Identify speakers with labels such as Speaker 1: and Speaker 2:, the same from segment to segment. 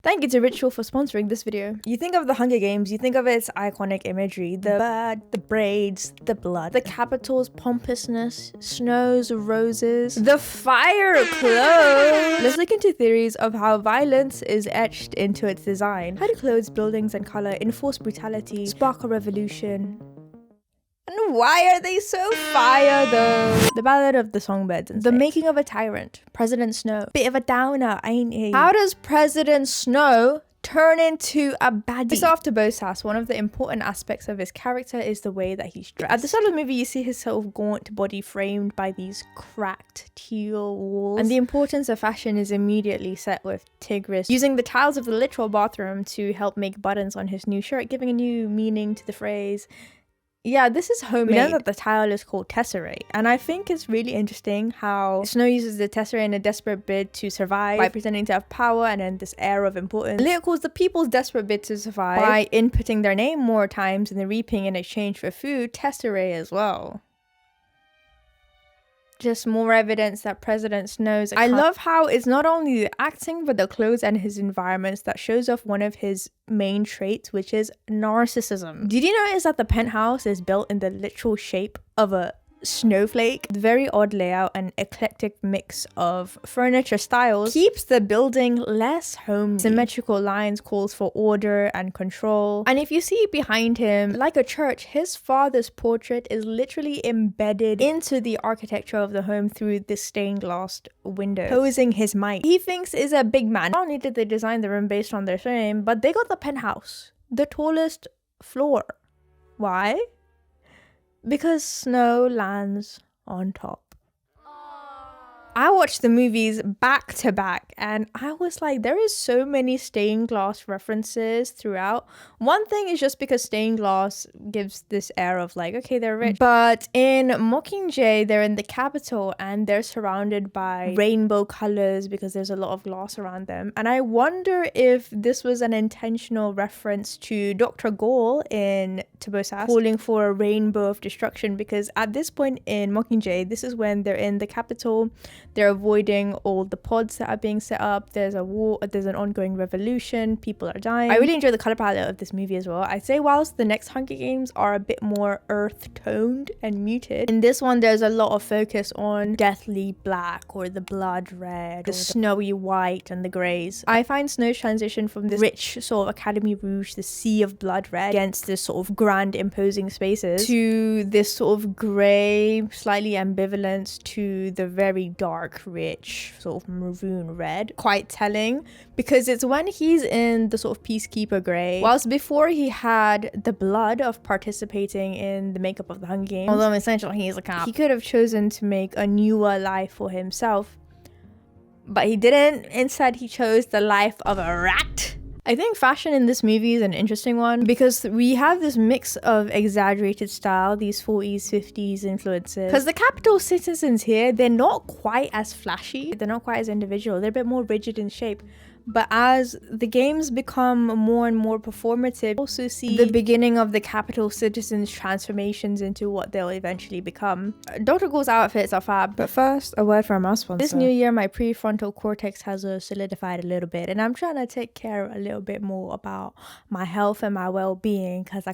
Speaker 1: Thank you to Ritual for sponsoring this video. You think of the Hunger Games, you think of its iconic imagery, the bird, the braids, the blood, the capital's pompousness, snows, roses, the fire clothes. Let's look into theories of how violence is etched into its design. How do clothes, buildings, and color enforce brutality, spark a revolution? And why are they so fire though? The Ballad of the Songbirds and The Making of a Tyrant. President Snow. Bit of a downer, ain't he? How does President Snow turn into a baddie? So after Bosas, one of the important aspects of his character is the way that he's dressed. At the start of the movie, you see his sort of gaunt body framed by these cracked teal walls. And the importance of fashion is immediately set with Tigris using the tiles of the literal bathroom to help make buttons on his new shirt, giving a new meaning to the phrase. Yeah, this is homemade. We know that the tile is called tesserae, and I think it's really interesting how Snow uses the tesserae in a desperate bid to survive by pretending to have power and then this air of importance. Leo calls the people's desperate bid to survive by inputting their name more times and then reaping in exchange for food tesserae as well. Just more evidence that President Snow's I love how it's not only the acting but the clothes and his environments that shows off one of his main traits, which is narcissism. Did you notice that the penthouse is built in the literal shape of a snowflake? The very odd layout and eclectic mix of furniture styles keeps the building less homely. Symmetrical lines calls for order and control. And if you see behind him, like a church, his father's portrait is literally embedded into the architecture of the home through this stained glass window, posing his might. He thinks is a big man. Not only did they design the room based on their fame, but they got the penthouse, the tallest floor. Why? Because Snow lands on top. I watched the movies back to back and I was like, there is so many stained glass references throughout. One thing is just because stained glass gives this air of like, okay, they're rich. But in Mockingjay, they're in the capital and they're surrounded by rainbow colors because there's a lot of glass around them. And I wonder if this was an intentional reference to Dr. Gaul in Tobosas calling for a rainbow of destruction, because at this point in Mockingjay, this is when they're in the capital. They're avoiding all the pods that are being set up. There's a war, there's an ongoing revolution, people are dying. I really enjoy the color palette of this movie as well. I'd say whilst the next Hunger Games are a bit more earth toned and muted, in this one there's a lot of focus on deathly black or the blood red, the snowy white and the greys. I find Snow's transition from this rich sort of Academy Rouge, the sea of blood red against this sort of grand imposing spaces, to this sort of grey, slightly ambivalence to the very dark, rich, sort of maroon red, quite telling, because it's when he's in the sort of peacekeeper grey, whilst before he had the blood of participating in the makeup of the Hunger Games, although essentially he's a cop. He could have chosen to make a newer life for himself, but he didn't. Instead, he chose the life of a rat. I think fashion in this movie is an interesting one because we have this mix of exaggerated style, these 40s, 50s influences. Because the capital citizens here, they're not quite as flashy, they're not quite as individual, they're a bit more rigid in shape. But as the games become more and more performative, you also see the beginning of the capital citizens' transformations into what they'll eventually become. Dr. Gaul's outfits are fab, but first, a word from our sponsor. This new year, my prefrontal cortex has solidified a little bit, and I'm trying to take care a little bit more about my health and my well-being because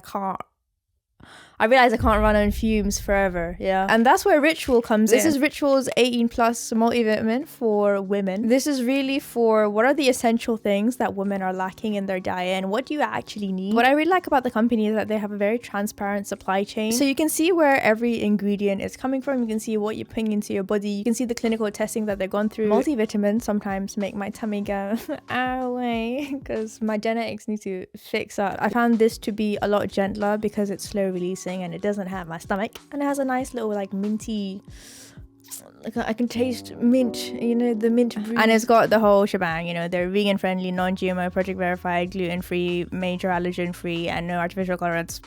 Speaker 1: I realize I can't run on fumes forever, yeah. And that's where Ritual comes in. This is Ritual's 18+ multivitamin for women. This is really for what are the essential things that women are lacking in their diet and what do you actually need. What I really like about the company is that they have a very transparent supply chain. So you can see where every ingredient is coming from. You can see what you're putting into your body. You can see the clinical testing that they've gone through. Multivitamins sometimes make my tummy go, away, because my genetics need to fix up. I found this to be a lot gentler because it's slow releasing and it doesn't hurt my stomach, and it has a nice little like minty, like I can taste mint, you know, the mint brew. And it's got the whole shebang, you know, they're vegan friendly, non-GMO, project verified, gluten free, major allergen free, and no artificial colorants.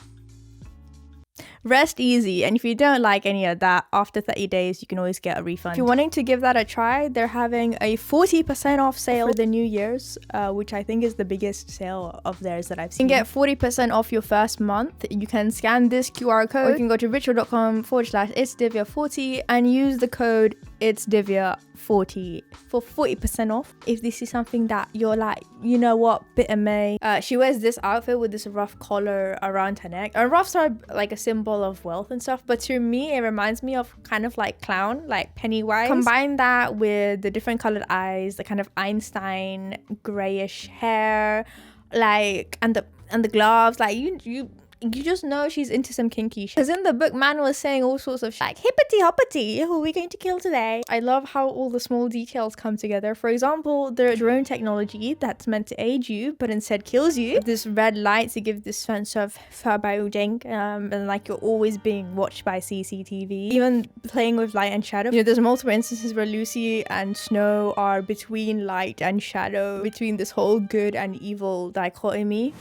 Speaker 1: Rest easy, and if you don't like any of that, after 30 days you can always get a refund. If you're wanting to give that a try, they're having a 40% off sale for the New Year's, which I think is the biggest sale of theirs that I've seen. You can get 40% off your first month. You can scan this QR code, or you can go to ritual.com/itsdivya40 and use the code itsdivya40 for 40% off. If this is something that you're like, you know what, bit of May. She wears this outfit with this rough collar around her neck, and ruffs are like a symbol of wealth and stuff, but to me it reminds me of kind of like clown, like Pennywise. Combine that with the different colored eyes, the kind of Einstein grayish hair, like, and the gloves, like you just know she's into some kinky shit. Because in the book, man was saying all sorts of shit, like hippity hoppity, who are we going to kill today? I love how all the small details come together. For example, the drone technology that's meant to aid you, but instead kills you. This red light to give this sense of foreboding, and like you're always being watched by CCTV. Even playing with light and shadow. You know, there's multiple instances where Lucy and Snow are between light and shadow, between this whole good and evil dichotomy.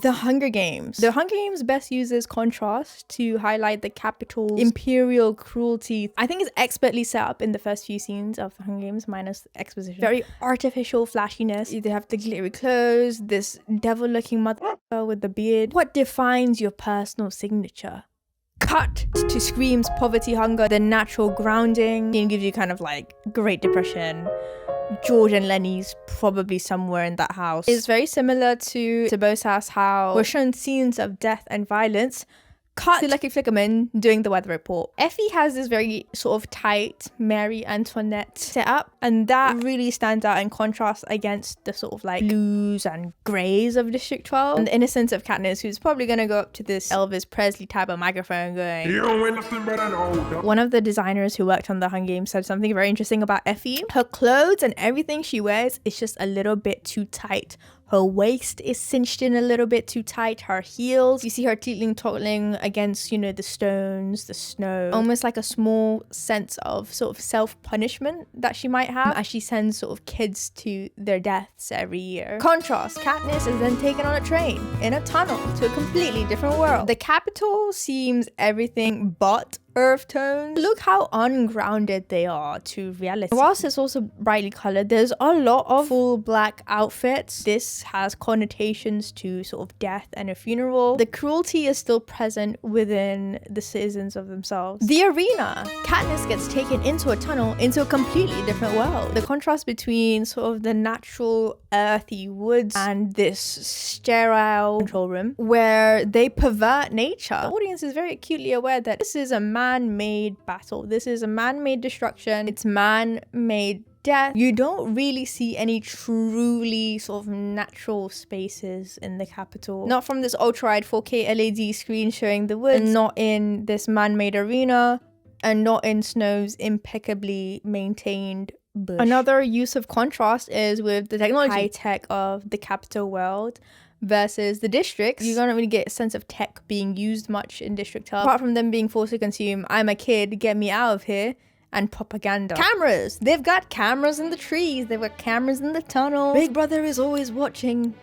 Speaker 1: The Hunger Games. The Hunger Games best uses contrast to highlight the capital's imperial cruelty. I think it's expertly set up in the first few scenes of The Hunger Games, minus exposition. Very artificial flashiness. They have the glittery clothes, this devil-looking mother with the beard. What defines your personal signature? Cut to Scream's poverty, hunger, the natural grounding. It gives you kind of like Great Depression. George and Lenny's probably somewhere in that house. It's very similar to Bo's house, how we're shown scenes of death and violence. Cut to Lucky Flickerman doing the weather report. Effie has this very sort of tight Mary Antoinette setup, and that really stands out in contrast against the sort of like blues and greys of District 12. And the innocence of Katniss, who's probably going to go up to this Elvis Presley type of microphone going, "You don't win nothing but an old." One of the designers who worked on The Hunger Games said something very interesting about Effie. Her clothes and everything she wears is just a little bit too tight. Her waist is cinched in a little bit too tight. Her heels, you see her toddling against, you know, the stones, the snow. Almost like a small sense of sort of self-punishment that she might have as she sends sort of kids to their deaths every year. Contrast, Katniss is then taken on a train in a tunnel to a completely different world. The capital seems everything but earth tones. Look how ungrounded they are to reality. Whilst it's also brightly colored, there's a lot of full black outfits. This has connotations to sort of death and a funeral. The cruelty is still present within the citizens of themselves. The arena. Katniss gets taken into a tunnel into a completely different world. The contrast between sort of the natural earthy woods and this sterile control room where they pervert nature. The audience is very acutely aware that this is a man-made battle. This is a man-made destruction. It's man-made death. You don't really see any truly sort of natural spaces in the capital. Not from this ultra-wide 4K LED screen showing the woods, and not in this man-made arena, and not in Snow's impeccably maintained bush. Another use of contrast is with the technology high tech of the capital world versus the districts. You don't really get a sense of tech being used much in District 12, apart from them being forced to consume "I'm a kid, get me out of here" and propaganda. Cameras! They've got cameras in the trees, they've got cameras in the tunnel. Big Brother is always watching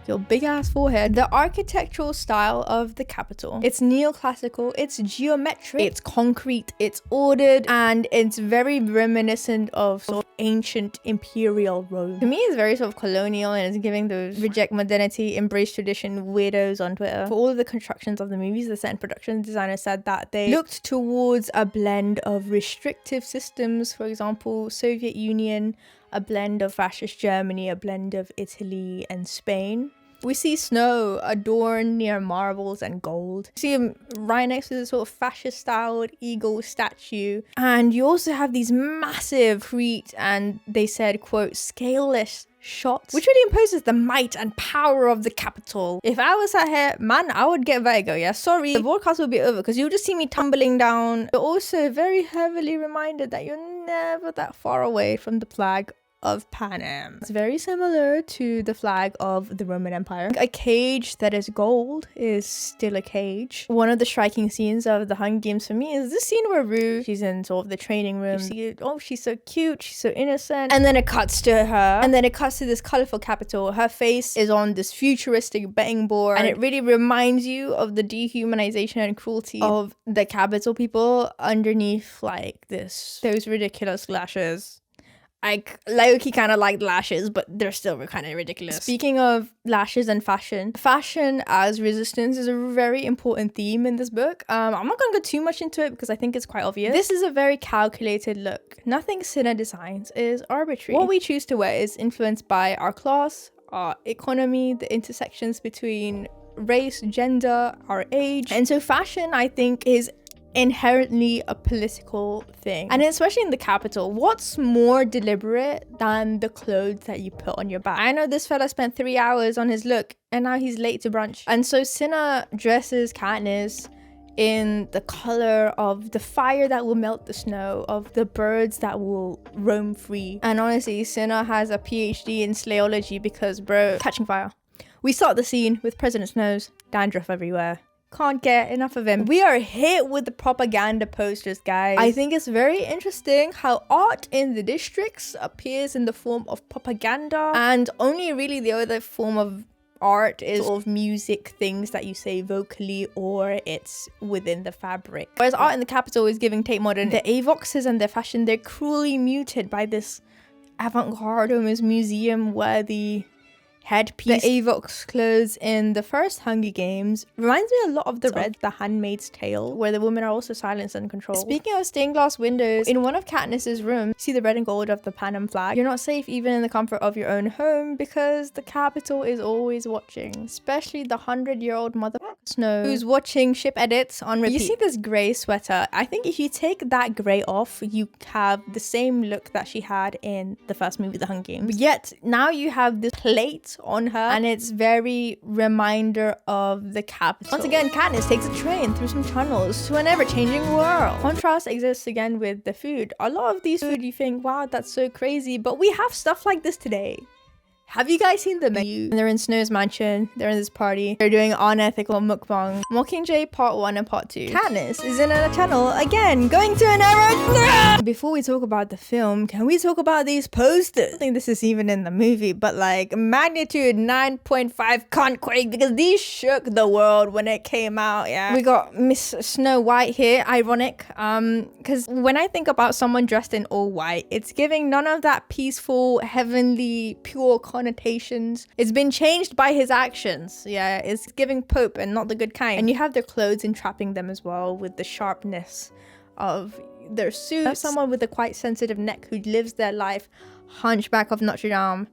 Speaker 1: your big ass forehead. The architectural style of the capital. It's neoclassical, it's geometric, it's concrete, it's ordered, and it's very reminiscent of sort of ancient imperial Rome. To me, it's very sort of colonial, and it's giving those reject modernity, embrace tradition weirdos on Twitter. For all of the constructions of the movies, the set and production designer said that they looked towards a blend of restrictive systems, for example, Soviet Union, a blend of fascist Germany, a blend of Italy and Spain. We see Snow adorned near marbles and gold. You see him right next to the sort of fascist-styled eagle statue. And you also have these massive Crete, and they said, quote, scaleless shots, which really imposes the might and power of the capital. If I was sat here, man, I would get vertigo, yeah? Sorry, the broadcast will be over because you'll just see me tumbling down. You're also very heavily reminded that you're never that far away from the flag of Panem. It's very similar to the flag of the Roman Empire. A cage that is gold is still a cage. One of the striking scenes of the Hunger Games for me is this scene where Rue, she's in sort of the training room. You see, oh, she's so cute, she's so innocent. And then it cuts to her, and then it cuts to this colorful capital. Her face is on this futuristic betting board, and it really reminds you of the dehumanization and cruelty of the capital people underneath like those ridiculous lashes. Loki kind of liked lashes, but they're still kind of ridiculous. Speaking of lashes and fashion as resistance is a very important theme in this book. I'm not gonna go too much into it because I think it's quite obvious. This is a very calculated look. Nothing Cinna designs is arbitrary. What we choose to wear is influenced by our class, our economy, the intersections between race, gender, our age. And so fashion, I think, is inherently a political thing, and especially in the capital. What's more deliberate than the clothes that you put on your back? I know this fella spent 3 hours on his look and now he's late to brunch. And so Cinna dresses Katniss in the color of the fire that will melt the snow, of the birds that will roam free. And honestly, Cinna has a PhD in slayology because, bro, catching fire. We start the scene with President Snow's dandruff everywhere. Can't get enough of him. We are hit with the propaganda posters, guys. I think it's very interesting how art in the districts appears in the form of propaganda, and only really the other form of art is sort of music, things that you say vocally, or it's within the fabric. Whereas art in the capital is giving Tate Modern. The Avoxes and their fashion, they're cruelly muted by this avant-garde, almost museum-worthy headpiece. The Avox clothes in the first Hunger Games reminds me a lot of the Red, The Handmaid's Tale, where the women are also silenced and controlled. Speaking of stained glass windows, in one of Katniss's rooms, see the red and gold of the Panem flag. You're not safe even in the comfort of your own home because the capital is always watching, especially the 100-year-old mother Snow, who's watching ship edits on repeat. You see this grey sweater. I think if you take that grey off, you have the same look that she had in the first movie, The Hunger Games. Yet now you have this plate on her, and it's very reminder of the capital. Once again, Katniss takes a train through some tunnels to an ever-changing world. Contrast exists again with the food. A lot of these food you think, wow, that's so crazy, but we have stuff like this today. Have you guys seen the menu? They're in Snow's mansion. They're in this party. They're doing unethical mukbang. Mockingjay Part 1 and Part 2. Katniss is in a channel again, going to an error. Before we talk about the film, can we talk about these posters? I don't think this is even in the movie, but like magnitude 9.5 cuntquake, because these shook the world when it came out. Yeah, we got Miss Snow White here. Ironic, because when I think about someone dressed in all white, it's giving none of that peaceful, heavenly, pure connotations. It's been changed by his actions. Yeah, it's giving Pope and not the good kind. And you have their clothes entrapping them as well with the sharpness of their suits. Someone with a quite sensitive neck who lives their life Hunchback of Notre Dame,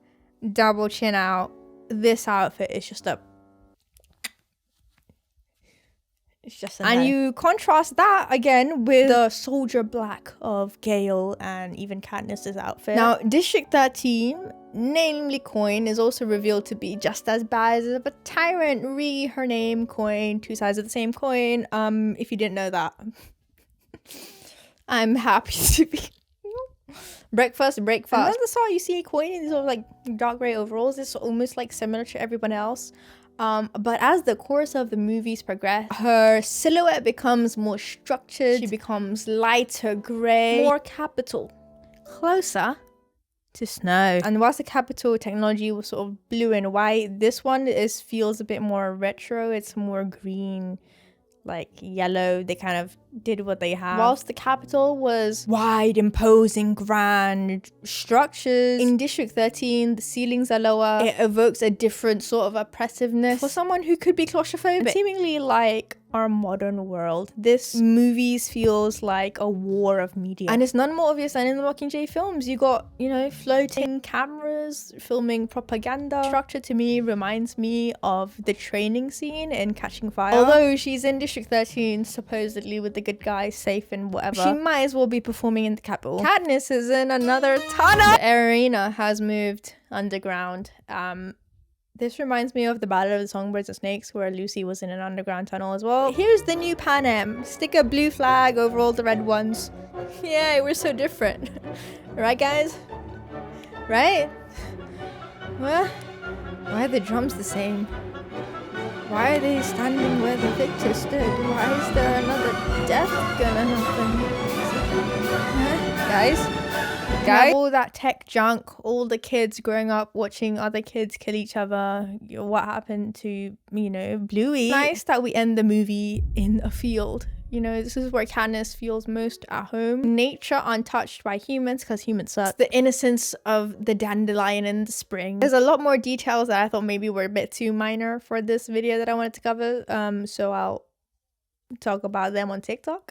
Speaker 1: double chin out. This outfit is just a... It's just and you contrast that again with the soldier black of Gale and even Katniss's outfit. Now, District 13, namely Coin, is also revealed to be just as bad as a tyrant. Her name, Coin, two sides of the same coin. If you didn't know that, I'm happy to be... breakfast. And then the start, you see a Coin in these sort of like dark gray overalls. It's almost like similar to everyone else. But as the course of the movies progress, her silhouette becomes more structured. She becomes lighter gray, more capital, closer to Snow. And whilst the capital technology was sort of blue and white, this one feels a bit more retro. It's more green, like yellow. They kind of did what they have. Whilst the capital was wide, imposing, grand structures, in District 13 the ceilings are lower. It evokes a different sort of oppressiveness for someone who could be claustrophobic. Seemingly like our modern world, this movies feels like a war of media, and it's none more obvious than in the Mockingjay films. You got, you know, floating cameras filming propaganda. Structure to me reminds me of the training scene in Catching Fire. Although she's in District 13 supposedly with the good guys, safe and whatever, she might as well be performing in the capital. Katniss is in another tunnel. The arena has moved underground. This reminds me of the Ballad of the Songbirds and Snakes, where Lucy was in an underground tunnel as well. Here's the new Panem. Stick a blue flag over all the red ones. Yeah, we're so different. Right, guys? Right? Well, why are the drums the same? Why are they standing where the victor stood? Why is there another death gonna happen? Huh? Guys? All that tech junk, all the kids growing up watching other kids kill each other. What happened to, Bluey? Nice that we end the movie in a field. This is where Katniss feels most at home. Nature untouched by humans because humans suck. It's the innocence of the dandelion in the spring. There's a lot more details that I thought maybe were a bit too minor for this video that I wanted to cover. So I'll talk about them on TikTok.